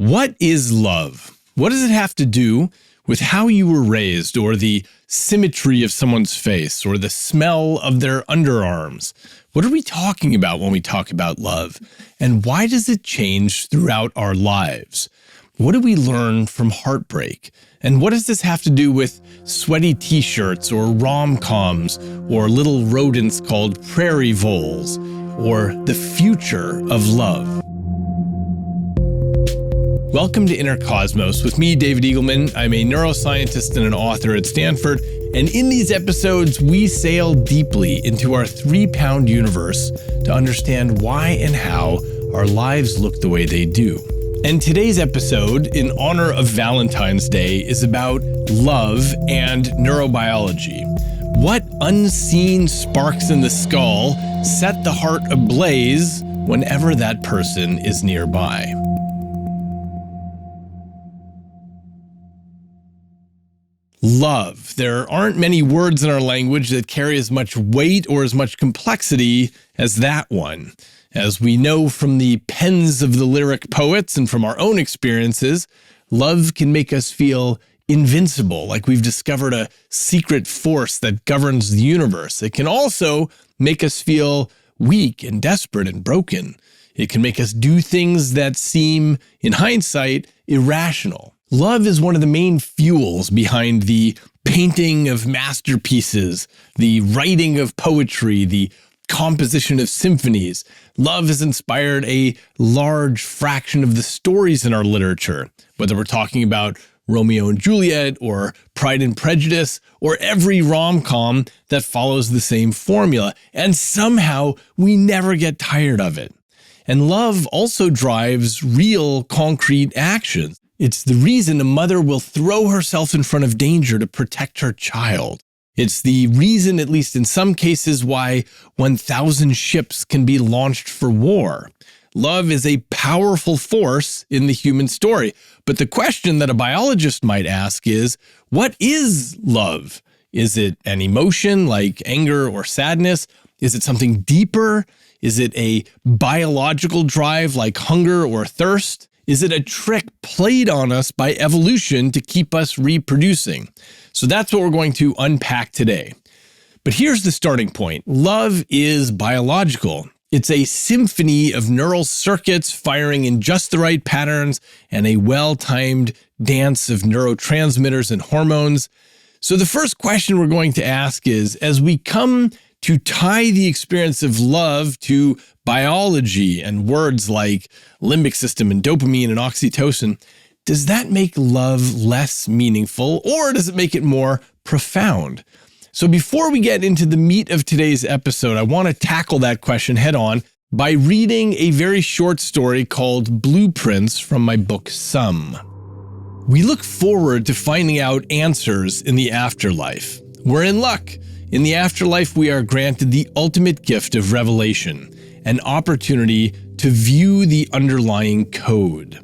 What is love? What does it have to do with how you were raised, or the symmetry of someone's face, or the smell of their underarms? What are we talking about when we talk about love? And why does it change throughout our lives? What do we learn from heartbreak? And what does this have to do with sweaty t-shirts, or rom-coms, or little rodents called prairie voles, or the future of love? Welcome to Inner Cosmos with me, David Eagleman. I'm a neuroscientist and an author at Stanford. And in these episodes, we sail deeply into our 3-pound universe to understand why and how our lives look the way they do. And today's episode, in honor of Valentine's Day, is about love and neurobiology. What unseen sparks in the skull set the heart ablaze whenever that person is nearby? Love. There aren't many words in our language that carry as much weight or as much complexity as that one. As we know from the pens of the lyric poets and from our own experiences, love can make us feel invincible, like we've discovered a secret force that governs the universe. It can also make us feel weak and desperate and broken. It can make us do things that seem, in hindsight, irrational. Love is one of the main fuels behind the painting of masterpieces, the writing of poetry, the composition of symphonies. Love has inspired a large fraction of the stories in our literature, whether we're talking about Romeo and Juliet or Pride and Prejudice or every rom-com that follows the same formula. And somehow we never get tired of it. And love also drives real concrete actions. It's the reason a mother will throw herself in front of danger to protect her child. It's the reason, at least in some cases, why 1,000 ships can be launched for war. Love is a powerful force in the human story. But the question that a biologist might ask is, what is love? Is it an emotion like anger or sadness? Is it something deeper? Is it a biological drive like hunger or thirst? Is it a trick played on us by evolution to keep us reproducing? So that's what we're going to unpack today. But here's the starting point. Love is biological. It's a symphony of neural circuits firing in just the right patterns and a well-timed dance of neurotransmitters and hormones. So the first question we're going to ask is, as we come to tie the experience of love to biology and words like limbic system and dopamine and oxytocin, does that make love less meaningful, or does it make it more profound? So before we get into the meat of today's episode, I want to tackle that question head on by reading a very short story called Blueprints from my book, Some. We look forward to finding out answers in the afterlife. We're in luck. In the afterlife, we are granted the ultimate gift of revelation, an opportunity to view the underlying code.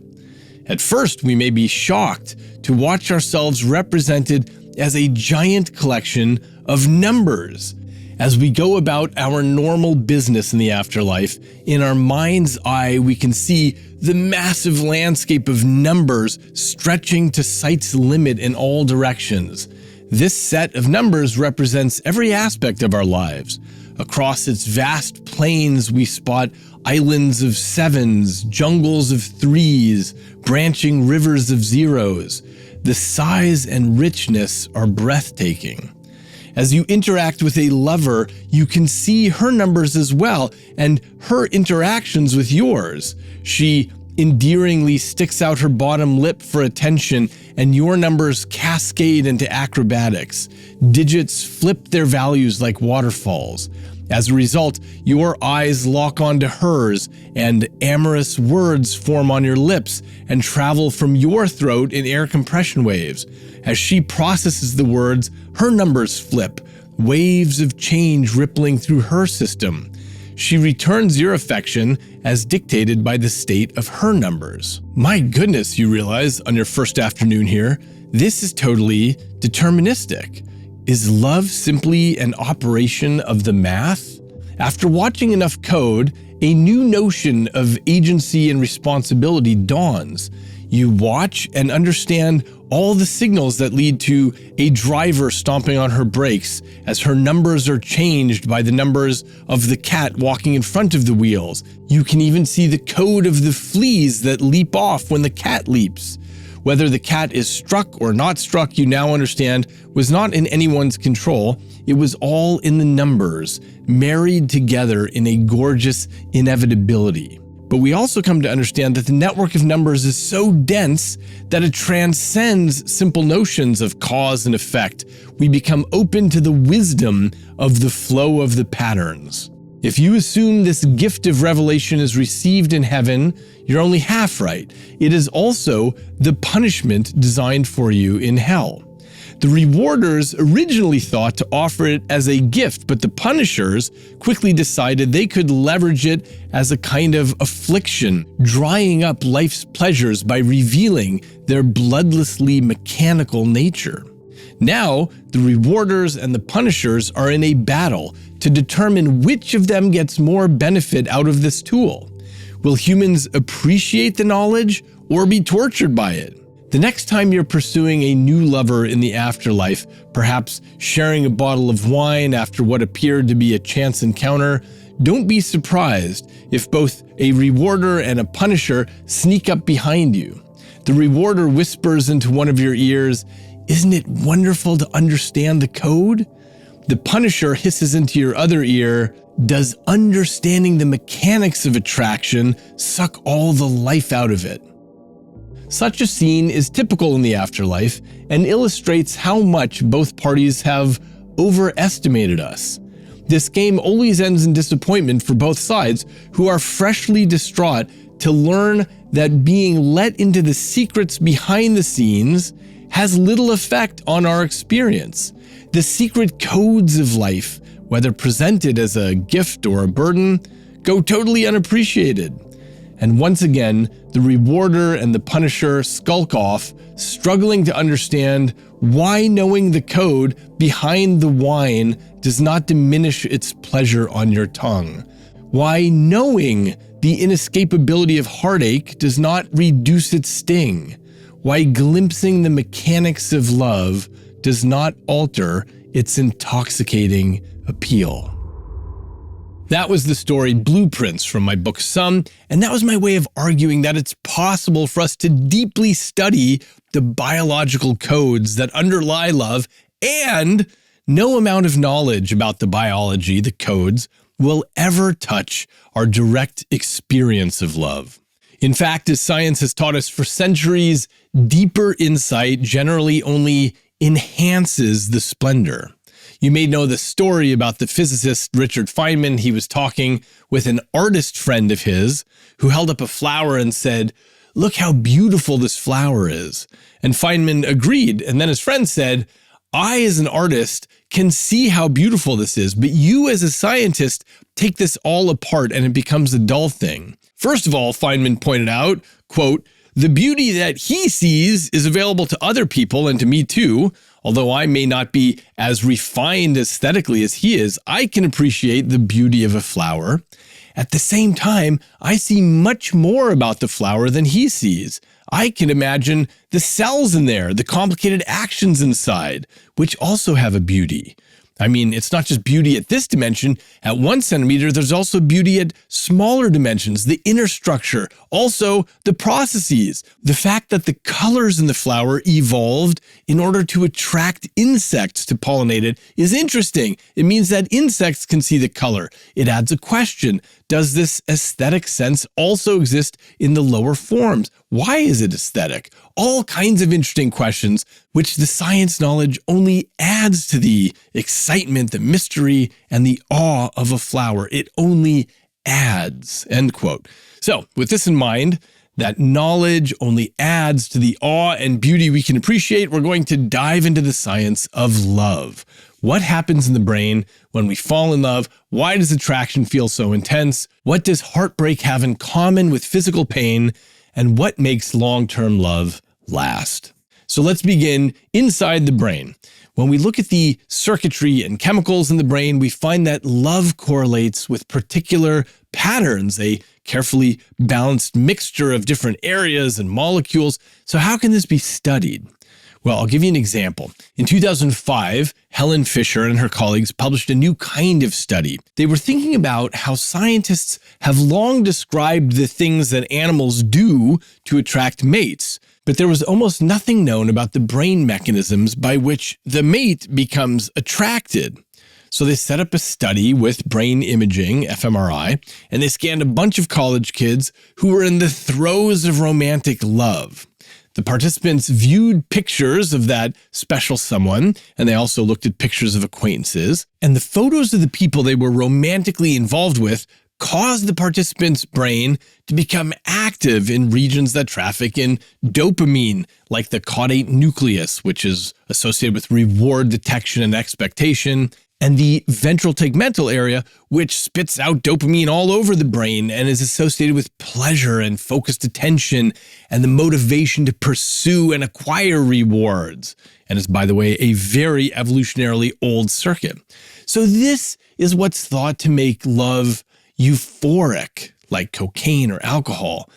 At first, we may be shocked to watch ourselves represented as a giant collection of numbers. As we go about our normal business in the afterlife, in our mind's eye, we can see the massive landscape of numbers stretching to sight's limit in all directions. This set of numbers represents every aspect of our lives. Across its vast plains, we spot islands of sevens, jungles of threes, branching rivers of zeros. The size and richness are breathtaking. As you interact with a lover, you can see her numbers as well, and her interactions with yours. She endearingly sticks out her bottom lip for attention, and your numbers cascade into acrobatics. Digits flip their values like waterfalls. As a result, your eyes lock onto hers, and amorous words form on your lips and travel from your throat in air compression waves. As she processes the words, her numbers flip, waves of change rippling through her system. She returns your affection as dictated by the state of her numbers. My goodness, you realize on your first afternoon here, this is totally deterministic. Is love simply an operation of the math? After watching enough code, a new notion of agency and responsibility dawns. You watch and understand all the signals that lead to a driver stomping on her brakes as her numbers are changed by the numbers of the cat walking in front of the wheels. You can even see the code of the fleas that leap off when the cat leaps. Whether the cat is struck or not struck, you now understand, was not in anyone's control. It was all in the numbers, married together in a gorgeous inevitability. But we also come to understand that the network of numbers is so dense that it transcends simple notions of cause and effect. We become open to the wisdom of the flow of the patterns. If you assume this gift of revelation is received in heaven, you're only half right. It is also the punishment designed for you in hell. The rewarders originally thought to offer it as a gift, but the punishers quickly decided they could leverage it as a kind of affliction, drying up life's pleasures by revealing their bloodlessly mechanical nature. Now, the rewarders and the punishers are in a battle to determine which of them gets more benefit out of this tool. Will humans appreciate the knowledge or be tortured by it? The next time you're pursuing a new lover in the afterlife, perhaps sharing a bottle of wine after what appeared to be a chance encounter, don't be surprised if both a rewarder and a punisher sneak up behind you. The rewarder whispers into one of your ears, "Isn't it wonderful to understand the code?" The punisher hisses into your other ear, "Does understanding the mechanics of attraction suck all the life out of it?" Such a scene is typical in the afterlife and illustrates how much both parties have overestimated us. This game always ends in disappointment for both sides, who are freshly distraught to learn that being let into the secrets behind the scenes has little effect on our experience. The secret codes of life, whether presented as a gift or a burden, go totally unappreciated. And once again, the rewarder and the punisher skulk off, struggling to understand why knowing the code behind the wine does not diminish its pleasure on your tongue. Why knowing the inescapability of heartache does not reduce its sting. Why glimpsing the mechanics of love does not alter its intoxicating appeal. That was the story Blueprints from my book Some, and that was my way of arguing that it's possible for us to deeply study the biological codes that underlie love, and no amount of knowledge about the biology, the codes, will ever touch our direct experience of love. In fact, as science has taught us for centuries, deeper insight generally only enhances the splendor. You may know the story about the physicist Richard Feynman. He was talking with an artist friend of his who held up a flower and said, "Look how beautiful this flower is." And Feynman agreed. And then his friend said, "I, as an artist, can see how beautiful this is, but you, as a scientist, take this all apart and it becomes a dull thing." First of all, Feynman pointed out, quote, "The beauty that he sees is available to other people and to me too. Although I may not be as refined aesthetically as he is, I can appreciate the beauty of a flower. At the same time, I see much more about the flower than he sees. I can imagine the cells in there, the complicated actions inside, which also have a beauty. I mean, it's not just beauty at this dimension. At 1 centimeter, there's also beauty at smaller dimensions, the inner structure, also the processes. The fact that the colors in the flower evolved in order to attract insects to pollinate it is interesting. It means that insects can see the color. It adds a question. Does this aesthetic sense also exist in the lower forms? Why is it aesthetic? All kinds of interesting questions, which the science knowledge only adds to the excitement, the mystery, and the awe of a flower. It only adds, end quote. So with this in mind, that knowledge only adds to the awe and beauty we can appreciate, we're going to dive into the science of love. What happens in the brain when we fall in love? Why does attraction feel so intense? What does heartbreak have in common with physical pain? And what makes long-term love last? So let's begin inside the brain. When we look at the circuitry and chemicals in the brain, we find that love correlates with particular patterns, a carefully balanced mixture of different areas and molecules. So how can this be studied? Well, I'll give you an example. In 2005, Helen Fisher and her colleagues published a new kind of study. They were thinking about how scientists have long described the things that animals do to attract mates, but there was almost nothing known about the brain mechanisms by which the mate becomes attracted. So they set up a study with brain imaging, fMRI, and they scanned a bunch of college kids who were in the throes of romantic love. The participants viewed pictures of that special someone, and they also looked at pictures of acquaintances. And the photos of the people they were romantically involved with caused the participants' brain to become active in regions that traffic in dopamine, like the caudate nucleus, which is associated with reward detection and expectation, and the ventral tegmental area, which spits out dopamine all over the brain and is associated with pleasure and focused attention and the motivation to pursue and acquire rewards. And is, by the way, a very evolutionarily old circuit. So this is what's thought to make love euphoric, like cocaine or alcohol.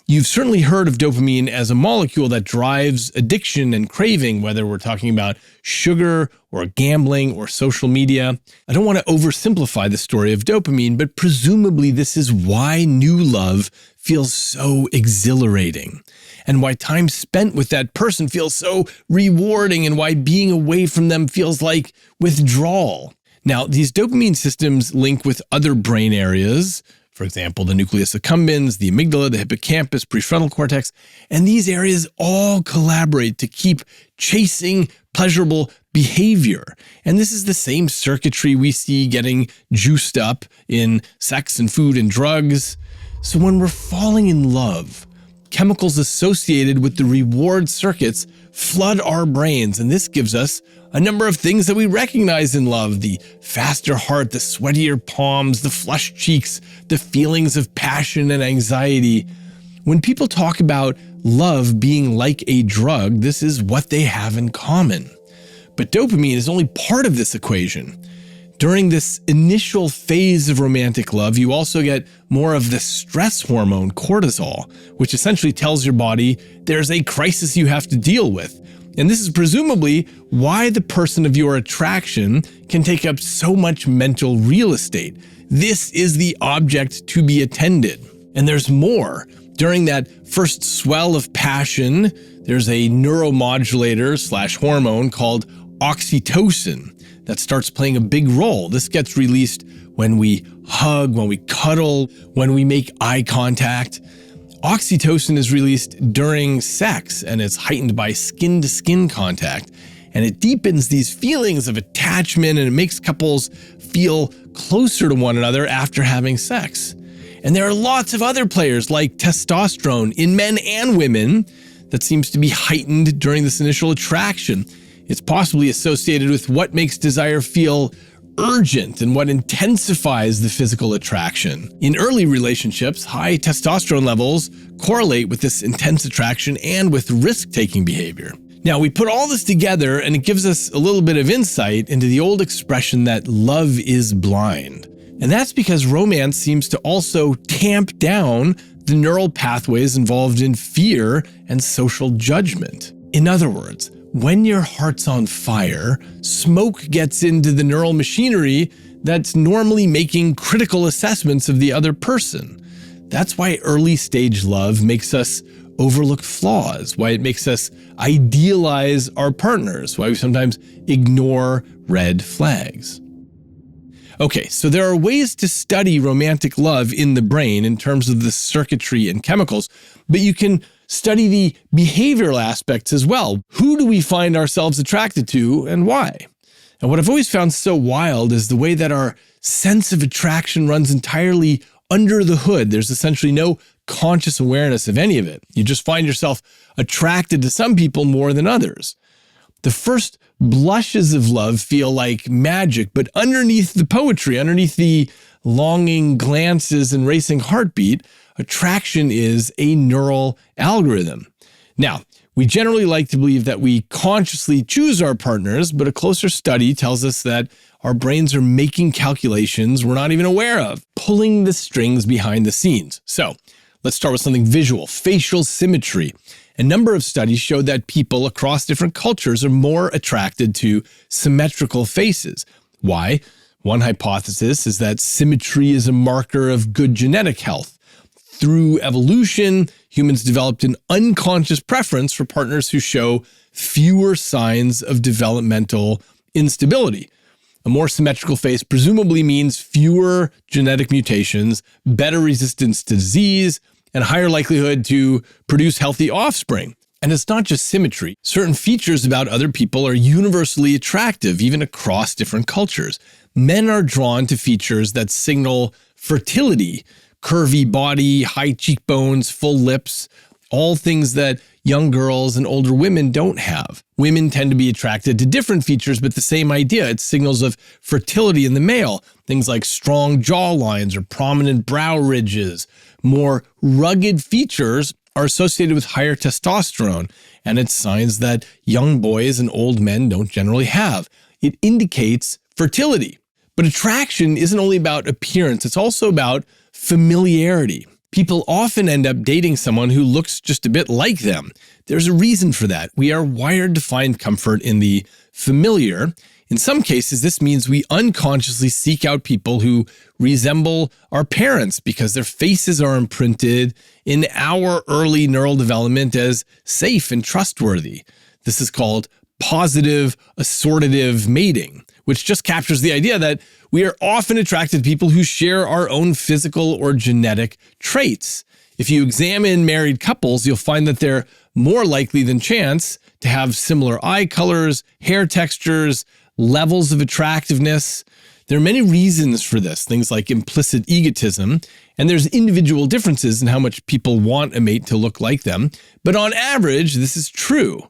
You've certainly heard of dopamine as a molecule that drives addiction and craving, whether we're talking about sugar or gambling or social media. I don't want to oversimplify the story of dopamine, but presumably this is why new love feels so exhilarating, and why time spent with that person feels so rewarding, and why being away from them feels like withdrawal. Now, these dopamine systems link with other brain areas. For example, the nucleus accumbens, the amygdala, the hippocampus, prefrontal cortex, and these areas all collaborate to keep chasing pleasurable behavior. And this is the same circuitry we see getting juiced up in sex and food and drugs. So when we're falling in love, chemicals associated with the reward circuits flood our brains, and this gives us a number of things that we recognize in love: the faster heart, the sweatier palms, the flushed cheeks, the feelings of passion and anxiety. When people talk about love being like a drug, this is what they have in common. But dopamine is only part of this equation. During this initial phase of romantic love, you also get more of the stress hormone, cortisol, which essentially tells your body there's a crisis you have to deal with. And this is presumably why the person of your attraction can take up so much mental real estate. This is the object to be attended. And there's more. During that first swell of passion, there's a neuromodulator / hormone called oxytocin that starts playing a big role. This gets released when we hug, when we cuddle, when we make eye contact. Oxytocin is released during sex, and it's heightened by skin-to-skin contact. And it deepens these feelings of attachment, and it makes couples feel closer to one another after having sex. And there are lots of other players like testosterone in men and women that seems to be heightened during this initial attraction. It's possibly associated with what makes desire feel urgent and what intensifies the physical attraction. In early relationships, high testosterone levels correlate with this intense attraction and with risk-taking behavior. Now, we put all this together and it gives us a little bit of insight into the old expression that love is blind. And that's because romance seems to also tamp down the neural pathways involved in fear and social judgment. In other words, when your heart's on fire, smoke gets into the neural machinery that's normally making critical assessments of the other person. That's why early stage love makes us overlook flaws, why it makes us idealize our partners, why we sometimes ignore red flags. Okay, so there are ways to study romantic love in the brain in terms of the circuitry and chemicals, but you can study the behavioral aspects as well. Who do we find ourselves attracted to and why? And what I've always found so wild is the way that our sense of attraction runs entirely under the hood. There's essentially no conscious awareness of any of it. You just find yourself attracted to some people more than others. The first blushes of love feel like magic, but underneath the poetry, underneath the longing glances and racing heartbeat, attraction is a neural algorithm. Now, we generally like to believe that we consciously choose our partners, but a closer study tells us that our brains are making calculations we're not even aware of, pulling the strings behind the scenes. So let's start with something visual, facial symmetry. A number of studies show that people across different cultures are more attracted to symmetrical faces. Why? One hypothesis is that symmetry is a marker of good genetic health. Through evolution, humans developed an unconscious preference for partners who show fewer signs of developmental instability. A more symmetrical face presumably means fewer genetic mutations, better resistance to disease, and higher likelihood to produce healthy offspring. And it's not just symmetry. Certain features about other people are universally attractive, even across different cultures. Men are drawn to features that signal fertility, curvy body, high cheekbones, full lips, all things that young girls and older women don't have. Women tend to be attracted to different features, but the same idea. It's signals of fertility in the male. Things like strong jawlines or prominent brow ridges. More rugged features are associated with higher testosterone, and it's signs that young boys and old men don't generally have. It indicates fertility. But attraction isn't only about appearance, it's also about familiarity. People often end up dating someone who looks just a bit like them. There's a reason for that. We are wired to find comfort in the familiar. In some cases, this means we unconsciously seek out people who resemble our parents because their faces are imprinted in our early neural development as safe and trustworthy. This is called positive assortative mating, which just captures the idea that we are often attracted to people who share our own physical or genetic traits. If you examine married couples, you'll find that they're more likely than chance to have similar eye colors, hair textures, levels of attractiveness. There are many reasons for this, things like implicit egotism, and there's individual differences in how much people want a mate to look like them. But on average, this is true.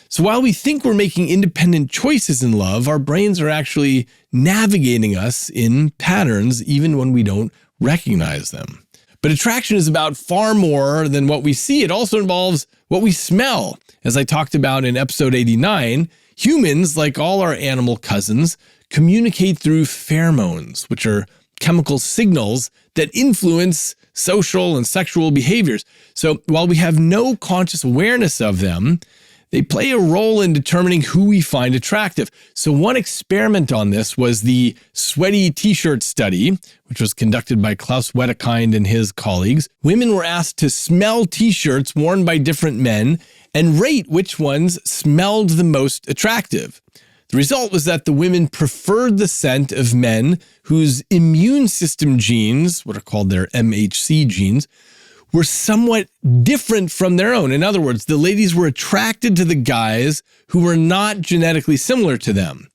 So while we think we're making independent choices in love, our brains are actually navigating us in patterns even when we don't recognize them. But attraction is about far more than what we see. It also involves what we smell. As I talked about in episode 89, humans, like all our animal cousins, communicate through pheromones, which are chemical signals that influence social and sexual behaviors. So while we have no conscious awareness of them, they play a role in determining who we find attractive. So one experiment on this was the sweaty t-shirt study, which was conducted by Klaus Wedekind and his colleagues. Women were asked to smell t-shirts worn by different men and rate which ones smelled the most attractive. The result was that the women preferred the scent of men whose immune system genes, what are called their MHC genes, were somewhat different from their own. In other words, the ladies were attracted to the guys who were not genetically similar to them.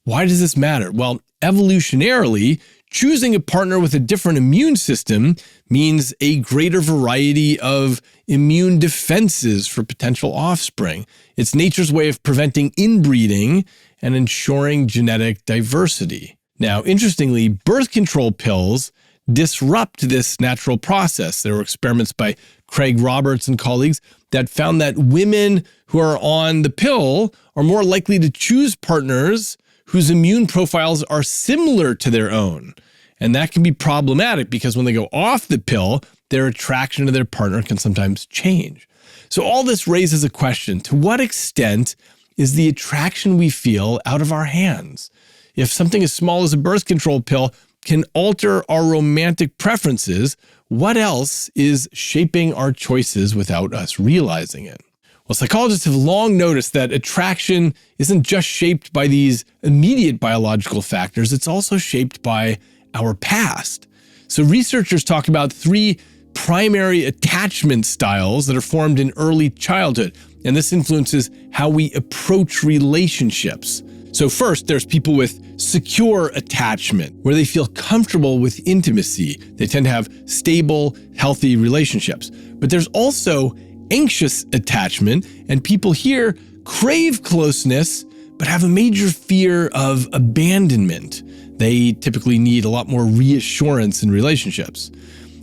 Why does this matter? Well, evolutionarily, choosing a partner with a different immune system means a greater variety of immune defenses for potential offspring. It's nature's way of preventing inbreeding and ensuring genetic diversity. Now, interestingly, birth control pills disrupt this natural process. There were experiments by Craig Roberts and colleagues that found that women who are on the pill are more likely to choose partners whose immune profiles are similar to their own. And that can be problematic because when they go off the pill, their attraction to their partner can sometimes change. So all this raises a question: to what extent is the attraction we feel out of our hands? If something as small as a birth control pill can alter our romantic preferences, what else is shaping our choices without us realizing it? Well, psychologists have long noticed that attraction isn't just shaped by these immediate biological factors, it's also shaped by our past. So researchers talk about 3 primary attachment styles that are formed in early childhood, and this influences how we approach relationships. So first, there's people with secure attachment, where they feel comfortable with intimacy. They tend to have stable, healthy relationships. But there's also anxious attachment, and people here crave closeness, but have a major fear of abandonment. They typically need a lot more reassurance in relationships.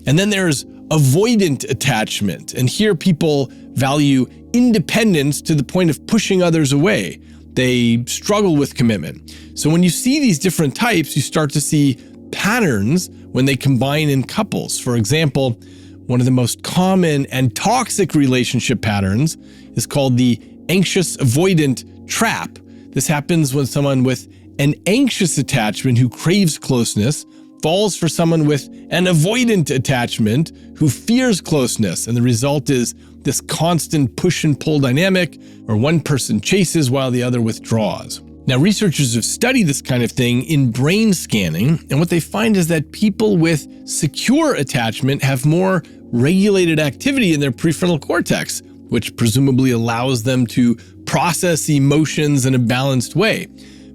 And then there's avoidant attachment. And here people value independence to the point of pushing others away. They struggle with commitment. So when you see these different types, you start to see patterns when they combine in couples. For example, one of the most common and toxic relationship patterns is called the anxious avoidant trap. This happens when someone with an anxious attachment who craves closeness falls for someone with an avoidant attachment who fears closeness. And the result is this constant push and pull dynamic where one person chases while the other withdraws. Now, researchers have studied this kind of thing in brain scanning, and what they find is that people with secure attachment have more regulated activity in their prefrontal cortex, which presumably allows them to process emotions in a balanced way.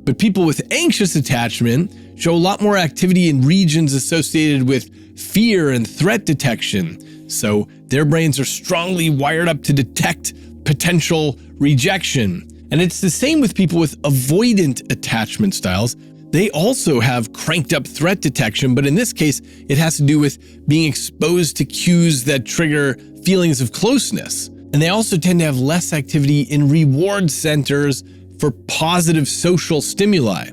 But people with anxious attachment show a lot more activity in regions associated with fear and threat detection. So their brains are strongly wired up to detect potential rejection. And it's the same with people with avoidant attachment styles. They also have cranked up threat detection, but in this case, it has to do with being exposed to cues that trigger feelings of closeness. And they also tend to have less activity in reward centers for positive social stimuli.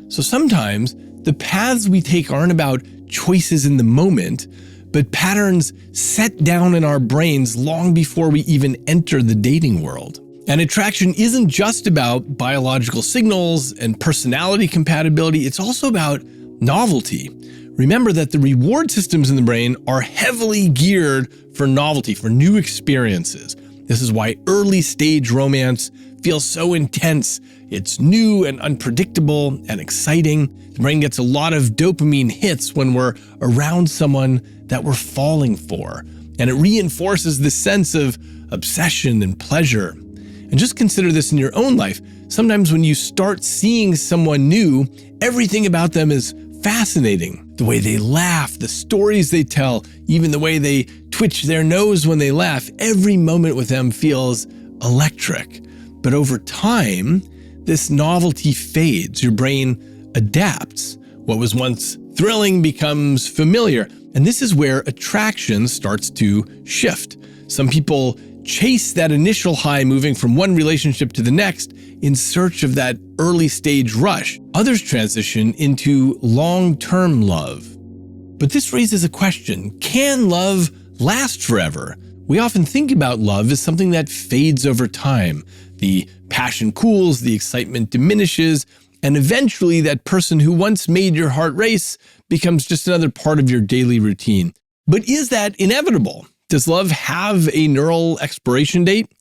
So sometimes the paths we take aren't about choices in the moment, but patterns set down in our brains long before we even enter the dating world. And attraction isn't just about biological signals and personality compatibility, it's also about novelty. Remember that the reward systems in the brain are heavily geared for novelty, for new experiences. This is why early stage romance feels so intense. It's new and unpredictable and exciting. The brain gets a lot of dopamine hits when we're around someone that we're falling for. And it reinforces the sense of obsession and pleasure. And just consider this in your own life. Sometimes when you start seeing someone new, everything about them is fascinating. The way they laugh, the stories they tell, even the way they twitch their nose when they laugh, every moment with them feels electric. But over time, this novelty fades. Your brain adapts. What was once thrilling becomes familiar. And this is where attraction starts to shift. Some people chase that initial high moving from one relationship to the next in search of that early stage rush. Others transition into long-term love. But this raises a question. Can love last forever? We often think about love as something that fades over time. The passion cools, the excitement diminishes, and eventually that person who once made your heart race becomes just another part of your daily routine. But is that inevitable? Does love have a neural expiration date?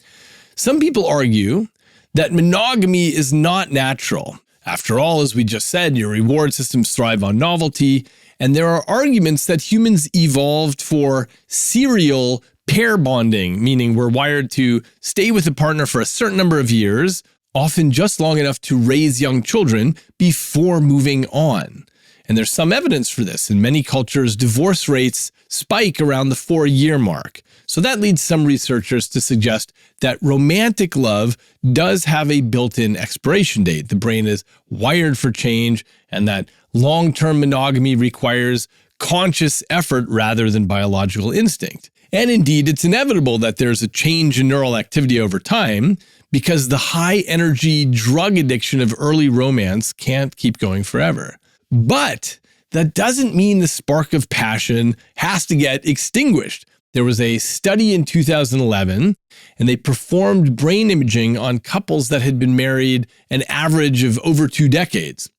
Some people argue that monogamy is not natural. After all, as we just said, your reward systems thrive on novelty, and there are arguments that humans evolved for serial pair bonding, meaning we're wired to stay with a partner for a certain number of years, often just long enough to raise young children before moving on. And there's some evidence for this. In many cultures, divorce rates spike around the 4-year mark. So that leads some researchers to suggest that romantic love does have a built-in expiration date. The brain is wired for change, and that long-term monogamy requires conscious effort rather than biological instinct. And indeed, it's inevitable that there's a change in neural activity over time because the high-energy drug addiction of early romance can't keep going forever. But that doesn't mean the spark of passion has to get extinguished. There was a study in 2011, and they performed brain imaging on couples that had been married an average of over 2 decades.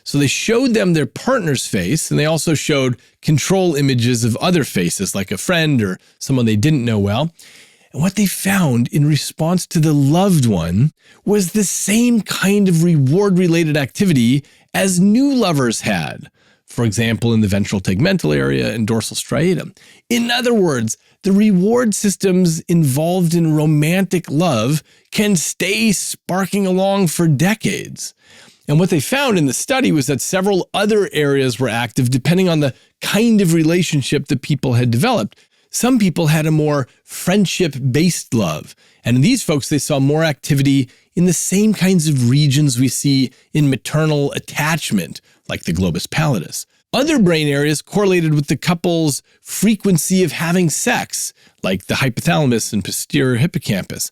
So they showed them their partner's face, and they also showed control images of other faces, like a friend or someone they didn't know well. And what they found in response to the loved one was the same kind of reward-related activity as new lovers had. For example, in the ventral tegmental area and dorsal striatum. In other words, the reward systems involved in romantic love can stay sparking along for decades. And what they found in the study was that several other areas were active depending on the kind of relationship the people had developed. Some people had a more friendship-based love. And in these folks, they saw more activity in the same kinds of regions we see in maternal attachment, like the globus pallidus. Other brain areas correlated with the couple's frequency of having sex, like the hypothalamus and posterior hippocampus.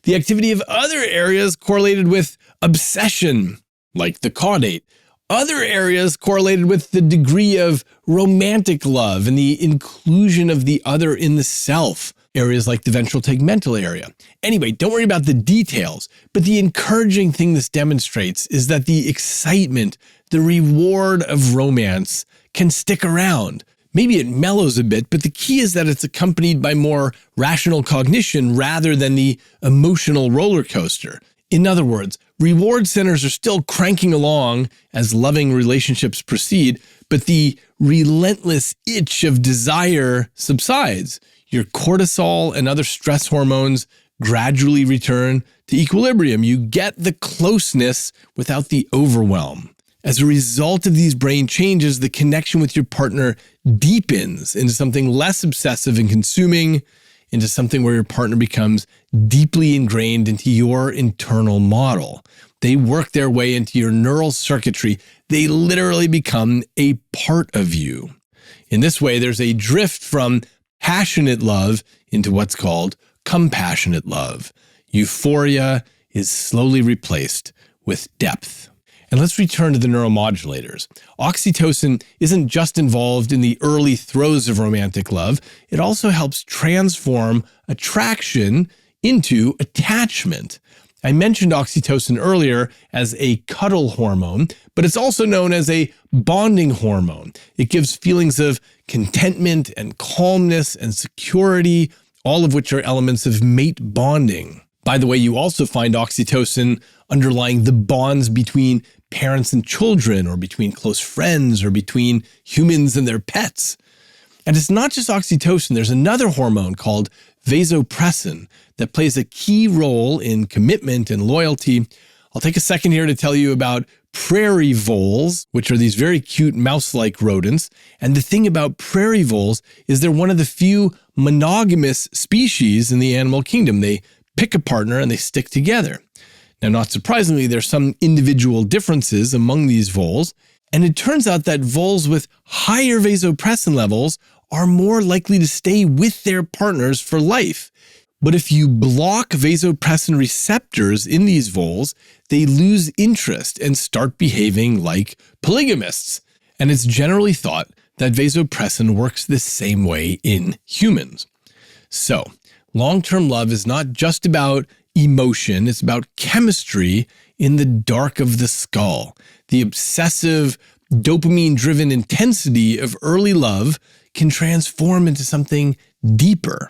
The activity of other areas correlated with obsession, like the caudate. Other areas correlated with the degree of romantic love and the inclusion of the other in the self, areas like the ventral tegmental area. Anyway, don't worry about the details, but the encouraging thing this demonstrates is that the excitement, the reward of romance can stick around. Maybe it mellows a bit, but the key is that it's accompanied by more rational cognition rather than the emotional roller coaster. In other words, reward centers are still cranking along as loving relationships proceed, but the relentless itch of desire subsides. Your cortisol and other stress hormones gradually return to equilibrium. You get the closeness without the overwhelm. As a result of these brain changes, the connection with your partner deepens into something less obsessive and consuming, into something where your partner becomes deeply ingrained into your internal model. They work their way into your neural circuitry. They literally become a part of you. In this way, there's a drift from passionate love into what's called compassionate love. Euphoria is slowly replaced with depth. And let's return to the neuromodulators. Oxytocin isn't just involved in the early throes of romantic love. It also helps transform attraction into attachment. I mentioned oxytocin earlier as a cuddle hormone, but it's also known as a bonding hormone. It gives feelings of contentment and calmness and security, all of which are elements of mate bonding. By the way, you also find oxytocin underlying the bonds between parents and children, or between close friends, or between humans and their pets. And it's not just oxytocin. There's another hormone called vasopressin that plays a key role in commitment and loyalty. I'll take a second here to tell you about prairie voles, which are these very cute mouse-like rodents. And the thing about prairie voles is they're one of the few monogamous species in the animal kingdom. They pick a partner and they stick together. Now, not surprisingly, there's some individual differences among these voles, and it turns out that voles with higher vasopressin levels are more likely to stay with their partners for life. But if you block vasopressin receptors in these voles, they lose interest and start behaving like polygamists. And it's generally thought that vasopressin works the same way in humans. So, long-term love is not just about emotion, it's about chemistry in the dark of the skull. The obsessive, dopamine-driven intensity of early love can transform into something deeper.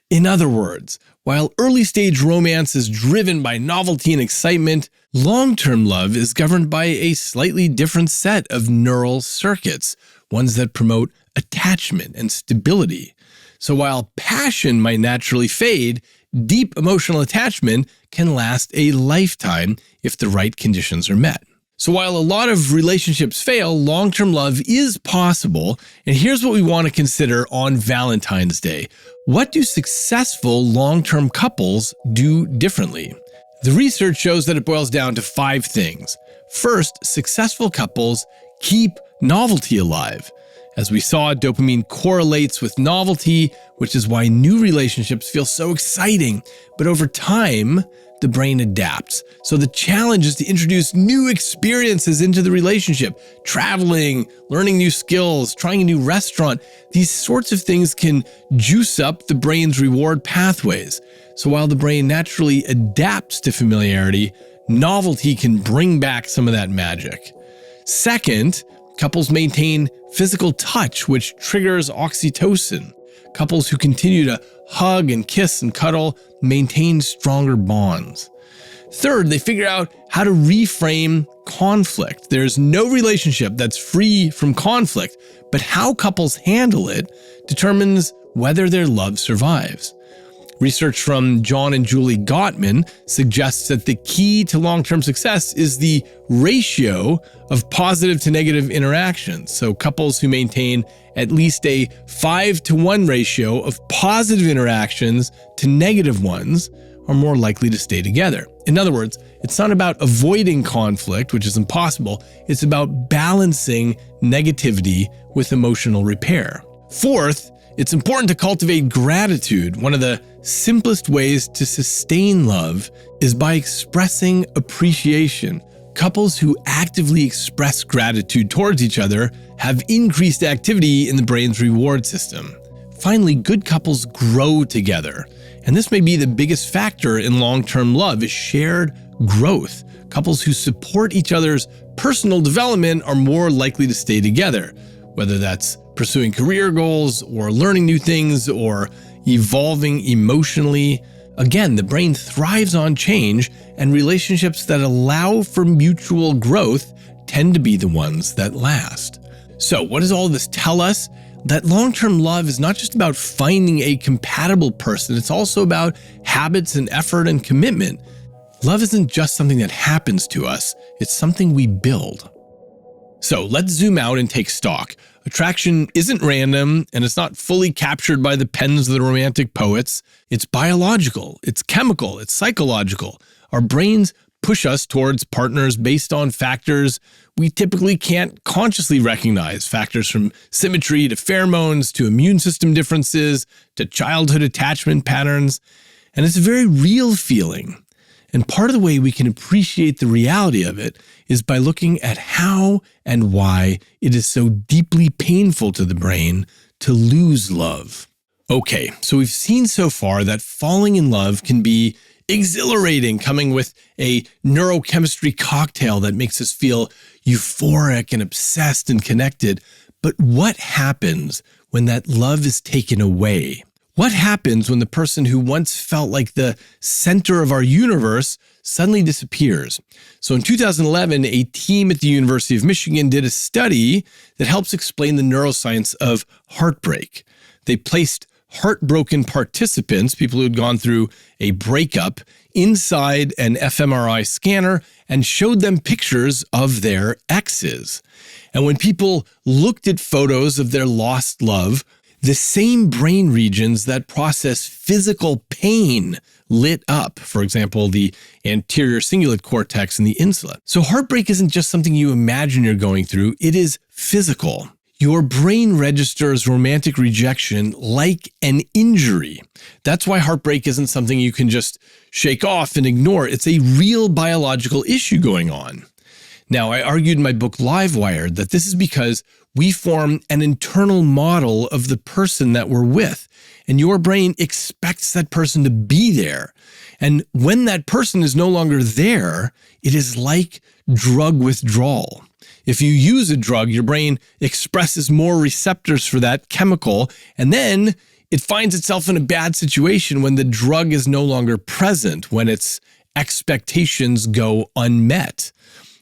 In other words, while early-stage romance is driven by novelty and excitement, long-term love is governed by a slightly different set of neural circuits, ones that promote attachment and stability. So while passion might naturally fade, deep emotional attachment can last a lifetime if the right conditions are met. So while a lot of relationships fail, long-term love is possible. And here's what we want to consider on Valentine's Day. What do successful long-term couples do differently? The research shows that it boils down to 5 things. First, successful couples keep novelty alive. As we saw, dopamine correlates with novelty, which is why new relationships feel so exciting. But over time, the brain adapts. So the challenge is to introduce new experiences into the relationship. Traveling, learning new skills, trying a new restaurant. These sorts of things can juice up the brain's reward pathways. So while the brain naturally adapts to familiarity, novelty can bring back some of that magic. Second, couples maintain physical touch, which triggers oxytocin. Couples who continue to hug and kiss and cuddle maintain stronger bonds. Third, they figure out how to reframe conflict. There's no relationship that's free from conflict, but how couples handle it determines whether their love survives. Research from John and Julie Gottman suggests that the key to long-term success is the ratio of positive to negative interactions. So couples who maintain at least a 5-to-1 ratio of positive interactions to negative ones are more likely to stay together. In other words, it's not about avoiding conflict, which is impossible. It's about balancing negativity with emotional repair. Fourth, it's important to cultivate gratitude. One of the simplest ways to sustain love is by expressing appreciation. Couples who actively express gratitude towards each other have increased activity in the brain's reward system. Finally, good couples grow together. And this may be the biggest factor in long-term love is shared growth. Couples who support each other's personal development are more likely to stay together, whether that's pursuing career goals or learning new things or evolving emotionally. Again, the brain thrives on change, and relationships that allow for mutual growth tend to be the ones that last. So what does all this tell us? That long-term love is not just about finding a compatible person, it's also about habits and effort and commitment. Love isn't just something that happens to us, it's something we build. So let's zoom out and take stock. Attraction isn't random, and it's not fully captured by the pens of the romantic poets. It's biological, it's chemical, it's psychological. Our brains push us towards partners based on factors we typically can't consciously recognize. Factors from symmetry to pheromones to immune system differences to childhood attachment patterns. And it's a very real feeling. And part of the way we can appreciate the reality of it is by looking at how and why it is so deeply painful to the brain to lose love. Okay, so we've seen so far that falling in love can be exhilarating, coming with a neurochemistry cocktail that makes us feel euphoric and obsessed and connected. But what happens when that love is taken away? What happens when the person who once felt like the center of our universe suddenly disappears? So in 2011, a team at the University of Michigan did a study that helps explain the neuroscience of heartbreak. They placed heartbroken participants, people who had gone through a breakup, inside an fMRI scanner and showed them pictures of their exes. And when people looked at photos of their lost love, the same brain regions that process physical pain lit up. For example, the anterior cingulate cortex and the insula. So heartbreak isn't just something you imagine you're going through, it is physical. Your brain registers romantic rejection like an injury. That's why heartbreak isn't something you can just shake off and ignore. It's a real biological issue going on. Now, I argued in my book Livewire that this is because we form an internal model of the person that we're with, and your brain expects that person to be there. And when that person is no longer there, it is like drug withdrawal. If you use a drug, your brain expresses more receptors for that chemical, and then it finds itself in a bad situation when the drug is no longer present, when its expectations go unmet.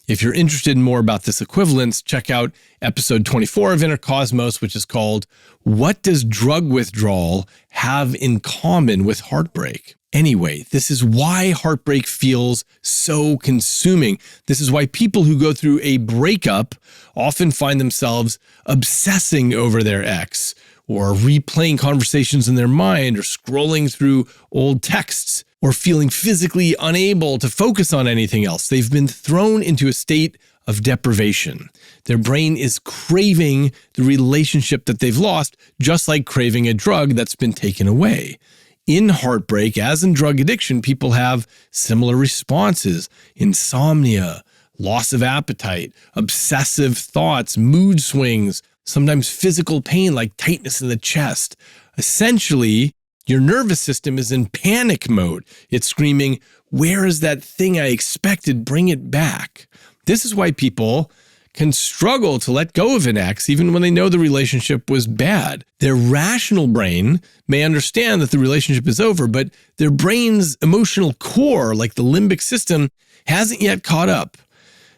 If you're interested in more about this equivalence, check out episode 24 of Inner Cosmos, which is called What Does Drug Withdrawal Have in Common with Heartbreak? Anyway, this is why heartbreak feels so consuming. This is why people who go through a breakup often find themselves obsessing over their ex, or replaying conversations in their mind, or scrolling through old texts, or feeling physically unable to focus on anything else. They've been thrown into a state of deprivation. Their brain is craving the relationship that they've lost, just like craving a drug that's been taken away. In heartbreak, as in drug addiction, people have similar responses: insomnia, loss of appetite, obsessive thoughts, mood swings, sometimes physical pain like tightness in the chest. Essentially, your nervous system is in panic mode. It's screaming, "Where is that thing I expected? Bring it back." This is why people can struggle to let go of an ex even when they know the relationship was bad. Their rational brain may understand that the relationship is over, but their brain's emotional core, like the limbic system, hasn't yet caught up.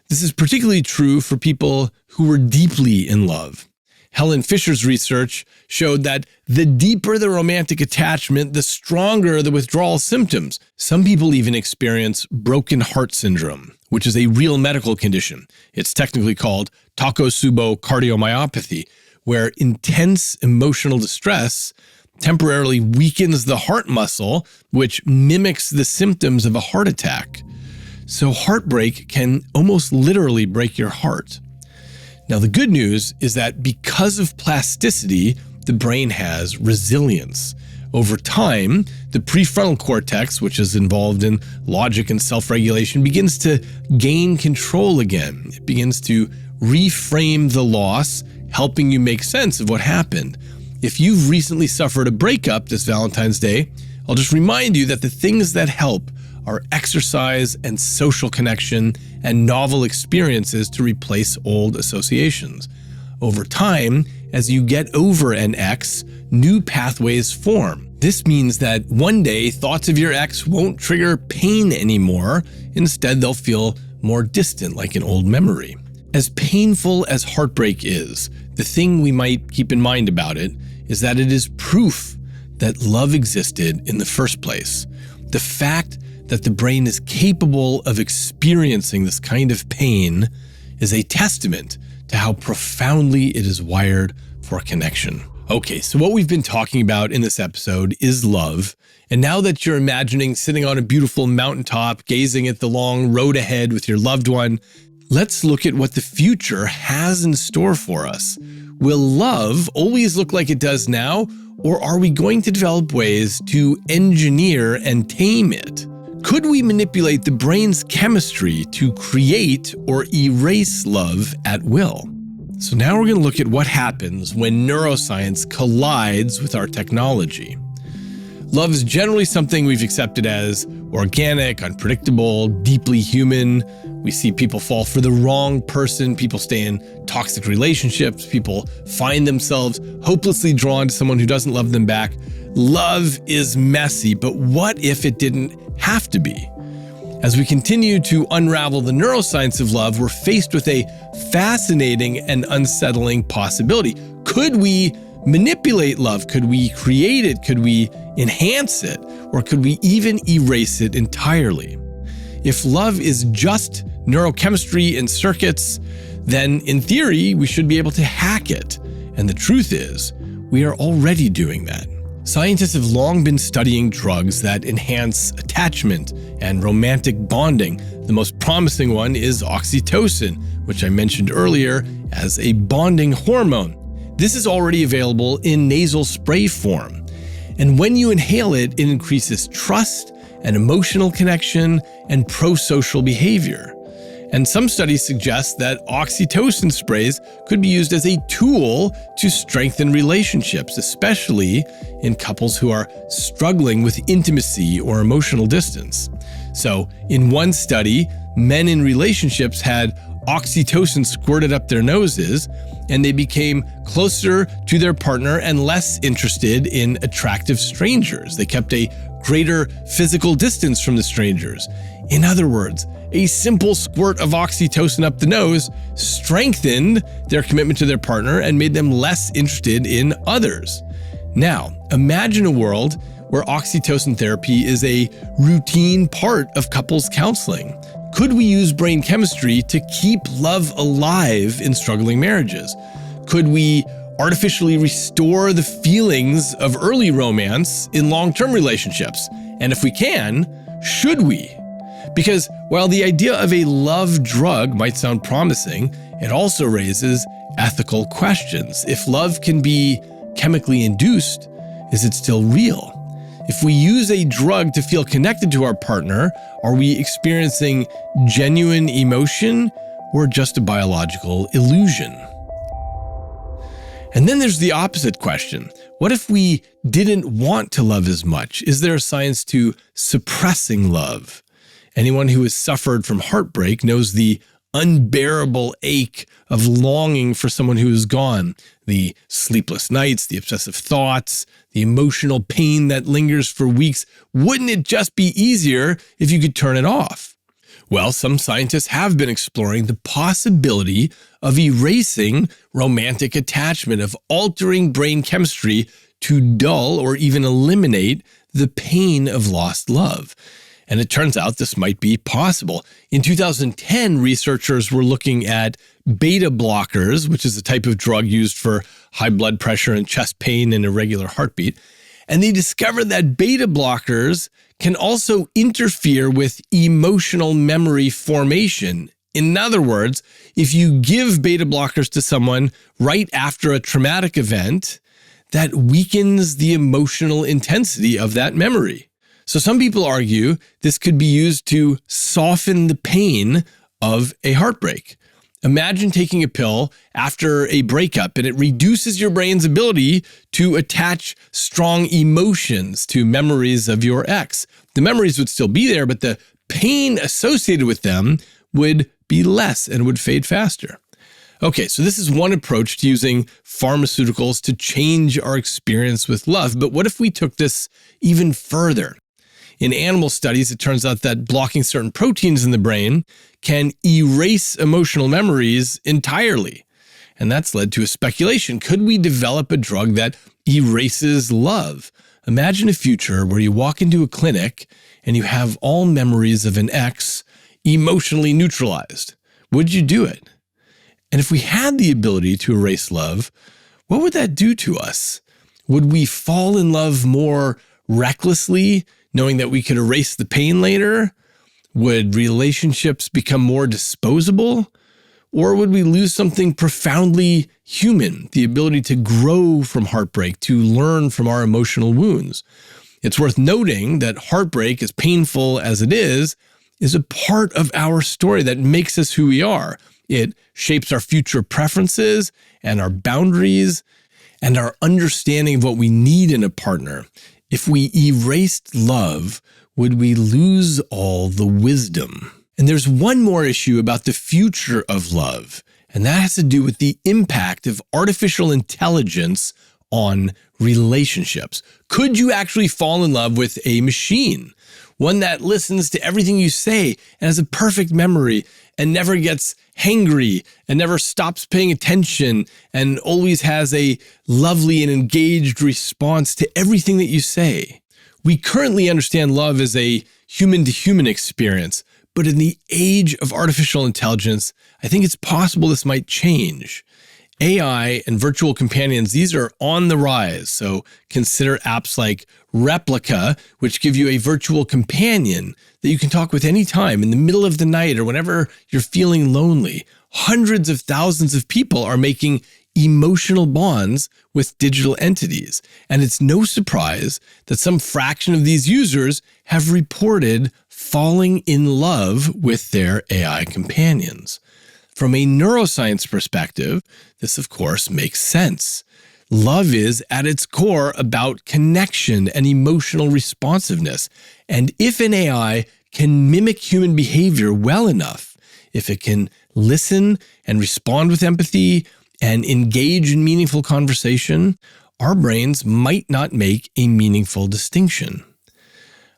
This is particularly true for people who were deeply in love. Helen Fisher's research showed that the deeper the romantic attachment, the stronger the withdrawal symptoms. Some people even experience broken heart syndrome, which is a real medical condition. It's technically called Takotsubo cardiomyopathy, where intense emotional distress temporarily weakens the heart muscle, which mimics the symptoms of a heart attack. So heartbreak can almost literally break your heart. Now, the good news is that because of plasticity, the brain has resilience. Over time, the prefrontal cortex, which is involved in logic and self-regulation, begins to gain control again. It begins to reframe the loss, helping you make sense of what happened. If you've recently suffered a breakup this Valentine's Day, I'll just remind you that the things that help are exercise and social connection and novel experiences to replace old associations. Over time, as you get over an ex, new pathways form. This means that one day thoughts of your ex won't trigger pain anymore. Instead, they'll feel more distant, like an old memory. As painful as heartbreak is, the thing we might keep in mind about it is that it is proof that love existed in the first place. The fact that the brain is capable of experiencing this kind of pain is a testament to how profoundly it is wired for connection. Okay, so what we've been talking about in this episode is love. And now that you're imagining sitting on a beautiful mountaintop, gazing at the long road ahead with your loved one, let's look at what the future has in store for us. Will love always look like it does now, or are we going to develop ways to engineer and tame it? Could we manipulate the brain's chemistry to create or erase love at will? So now we're going to look at what happens when neuroscience collides with our technology. Love is generally something we've accepted as organic, unpredictable, deeply human. We see people fall for the wrong person, people stay in toxic relationships, people find themselves hopelessly drawn to someone who doesn't love them back. Love is messy, but what if it didn't have to be? As we continue to unravel the neuroscience of love, we're faced with a fascinating and unsettling possibility. Could we manipulate love? Could we create it? Could we enhance it? Or could we even erase it entirely? If love is just neurochemistry and circuits, then in theory, we should be able to hack it. And the truth is, we are already doing that. Scientists have long been studying drugs that enhance attachment and romantic bonding. The most promising one is oxytocin, which I mentioned earlier as a bonding hormone. This is already available in nasal spray form. And when you inhale it, it increases trust and emotional connection and pro-social behavior. And some studies suggest that oxytocin sprays could be used as a tool to strengthen relationships, especially in couples who are struggling with intimacy or emotional distance. So, in one study, men in relationships had oxytocin squirted up their noses, and they became closer to their partner and less interested in attractive strangers. They kept a greater physical distance from the strangers. In other words, a simple squirt of oxytocin up the nose strengthened their commitment to their partner and made them less interested in others. Now, imagine a world where oxytocin therapy is a routine part of couples counseling. Could we use brain chemistry to keep love alive in struggling marriages? Could we artificially restore the feelings of early romance in long-term relationships? And if we can, should we? Because while the idea of a love drug might sound promising, it also raises ethical questions. If love can be chemically induced, is it still real? If we use a drug to feel connected to our partner, are we experiencing genuine emotion or just a biological illusion? And then there's the opposite question. What if we didn't want to love as much? Is there a science to suppressing love? Anyone who has suffered from heartbreak knows the unbearable ache of longing for someone who is gone, the sleepless nights, the obsessive thoughts, the emotional pain that lingers for weeks. Wouldn't it just be easier if you could turn it off? Well, some scientists have been exploring the possibility of erasing romantic attachment, of altering brain chemistry to dull or even eliminate the pain of lost love. And it turns out this might be possible. In 2010, researchers were looking at beta blockers, which is a type of drug used for high blood pressure and chest pain and irregular heartbeat. And they discovered that beta blockers can also interfere with emotional memory formation. In other words, if you give beta blockers to someone right after a traumatic event, that weakens the emotional intensity of that memory. So some people argue this could be used to soften the pain of a heartbreak. Imagine taking a pill after a breakup and it reduces your brain's ability to attach strong emotions to memories of your ex. The memories would still be there, but the pain associated with them would be less and would fade faster. Okay, so this is one approach to using pharmaceuticals to change our experience with love. But what if we took this even further? In animal studies, it turns out that blocking certain proteins in the brain can erase emotional memories entirely. And that's led to a speculation. Could we develop a drug that erases love? Imagine a future where you walk into a clinic and you have all memories of an ex emotionally neutralized. Would you do it? And if we had the ability to erase love, what would that do to us? Would we fall in love more recklessly, knowing that we could erase the pain later? Would relationships become more disposable? Or would we lose something profoundly human, the ability to grow from heartbreak, to learn from our emotional wounds? It's worth noting that heartbreak, as painful as it is a part of our story that makes us who we are. It shapes our future preferences and our boundaries and our understanding of what we need in a partner. If we erased love, would we lose all the wisdom? And there's one more issue about the future of love, and that has to do with the impact of artificial intelligence on relationships. Could you actually fall in love with a machine? One that listens to everything you say and has a perfect memory and never gets hangry and never stops paying attention and always has a lovely and engaged response to everything that you say. We currently understand love as a human-to-human experience, but in the age of artificial intelligence, I think it's possible this might change. AI and virtual companions, these are on the rise. So consider apps like Replica, which give you a virtual companion that you can talk with anytime in the middle of the night or whenever you're feeling lonely. Hundreds of thousands of people are making emotional bonds with digital entities. And it's no surprise that some fraction of these users have reported falling in love with their AI companions. From a neuroscience perspective, this of course makes sense. Love is, at its core, about connection and emotional responsiveness. And if an AI can mimic human behavior well enough, if it can listen and respond with empathy and engage in meaningful conversation, our brains might not make a meaningful distinction.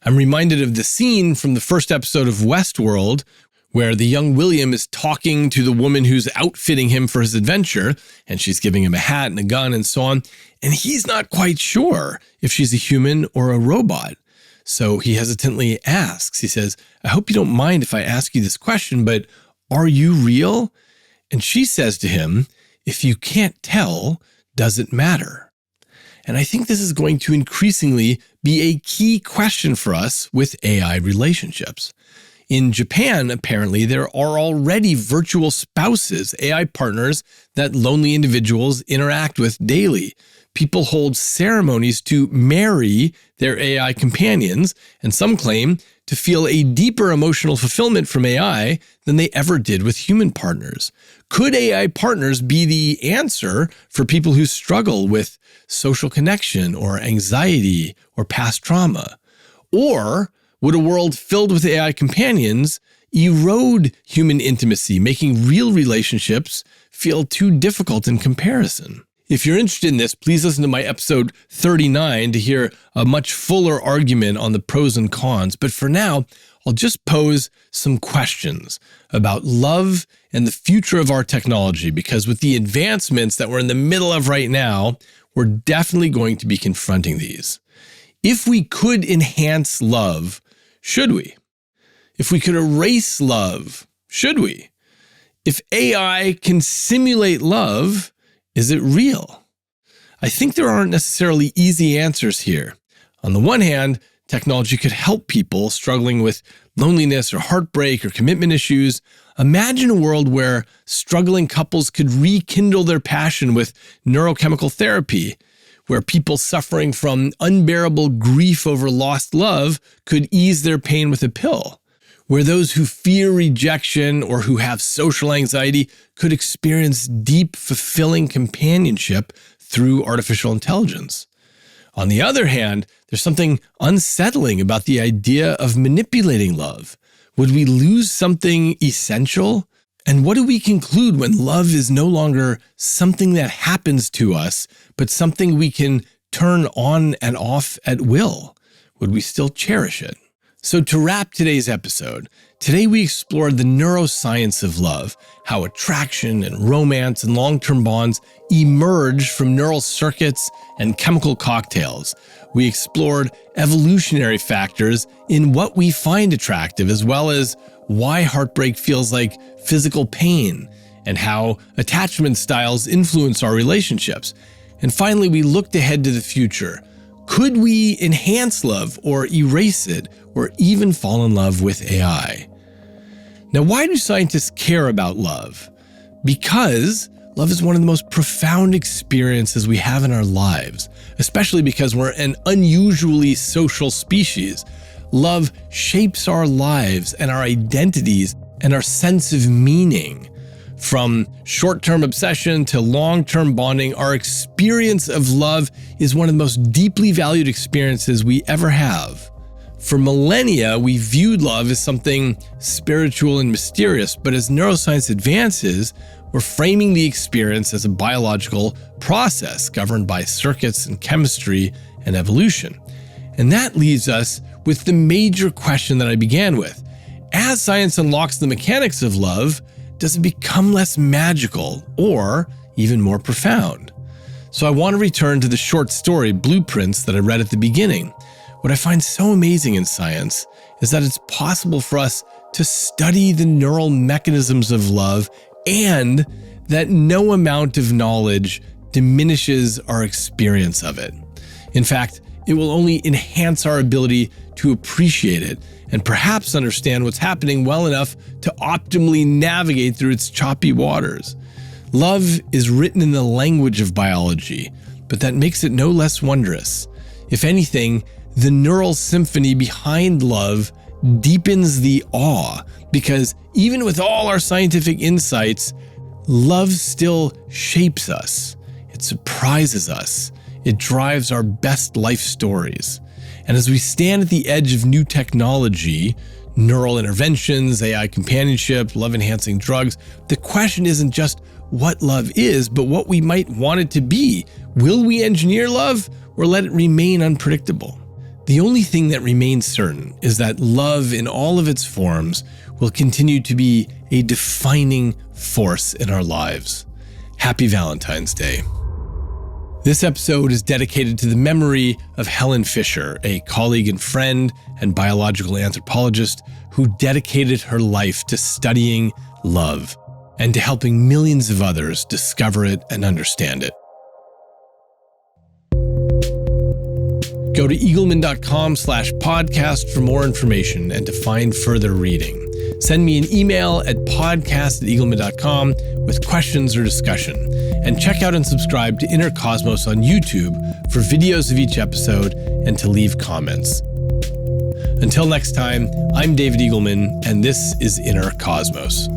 I'm reminded of the scene from the first episode of Westworld, where the young William is talking to the woman who's outfitting him for his adventure, and she's giving him a hat and a gun and so on, and he's not quite sure if she's a human or a robot. So he hesitantly asks, he says, "I hope you don't mind if I ask you this question, but are you real?" And she says to him, "If you can't tell, does it matter?" And I think this is going to increasingly be a key question for us with AI relationships. In Japan, apparently, there are already virtual spouses, AI partners that lonely individuals interact with daily. People hold ceremonies to marry their AI companions, and some claim to feel a deeper emotional fulfillment from AI than they ever did with human partners. Could AI partners be the answer for people who struggle with social connection or anxiety or past trauma? Or would a world filled with AI companions erode human intimacy, making real relationships feel too difficult in comparison? If you're interested in this, please listen to my episode 39 to hear a much fuller argument on the pros and cons. But for now, I'll just pose some questions about love and the future of our technology, because with the advancements that we're in the middle of right now, we're definitely going to be confronting these. If we could enhance love, should we? If we could erase love, should we? If AI can simulate love, is it real? I think there aren't necessarily easy answers here. On the one hand, technology could help people struggling with loneliness or heartbreak or commitment issues. Imagine a world where struggling couples could rekindle their passion with neurochemical therapy, where people suffering from unbearable grief over lost love could ease their pain with a pill, where those who fear rejection or who have social anxiety could experience deep, fulfilling companionship through artificial intelligence. On the other hand, there's something unsettling about the idea of manipulating love. Would we lose something essential? And what do we conclude when love is no longer something that happens to us, but something we can turn on and off at will? Would we still cherish it? So to wrap today's episode, today we explored the neuroscience of love, how attraction and romance and long-term bonds emerge from neural circuits and chemical cocktails. We explored evolutionary factors in what we find attractive, as well as why heartbreak feels like physical pain and how attachment styles influence our relationships. And finally, we looked ahead to the future. Could we enhance love or erase it or even fall in love with AI? Now, why do scientists care about love? Because love is one of the most profound experiences we have in our lives, especially because we're an unusually social species. Love shapes our lives and our identities and our sense of meaning. From short-term obsession to long-term bonding, our experience of love is one of the most deeply valued experiences we ever have. For millennia, we viewed love as something spiritual and mysterious, but as neuroscience advances, we're framing the experience as a biological process governed by circuits and chemistry and evolution. And that leaves us with the major question that I began with. As science unlocks the mechanics of love, does it become less magical or even more profound? So I want to return to the short story Blueprints that I read at the beginning. What I find so amazing in science is that it's possible for us to study the neural mechanisms of love and that no amount of knowledge diminishes our experience of it. In fact, it will only enhance our ability to appreciate it and perhaps understand what's happening well enough to optimally navigate through its choppy waters. Love is written in the language of biology, but that makes it no less wondrous. If anything, the neural symphony behind love deepens the awe, because even with all our scientific insights, love still shapes us. It surprises us. It drives our best life stories. And as we stand at the edge of new technology, neural interventions, AI companionship, love-enhancing drugs, the question isn't just what love is, but what we might want it to be. Will we engineer love or let it remain unpredictable? The only thing that remains certain is that love in all of its forms will continue to be a defining force in our lives. Happy Valentine's Day. This episode is dedicated to the memory of Helen Fisher, a colleague and friend and biological anthropologist who dedicated her life to studying love and to helping millions of others discover it and understand it. Go to eagleman.com/podcast for more information and to find further reading. Send me an email at podcast@eagleman.com with questions or discussion. And check out and subscribe to Inner Cosmos on YouTube for videos of each episode and to leave comments. Until next time, I'm David Eagleman, and this is Inner Cosmos.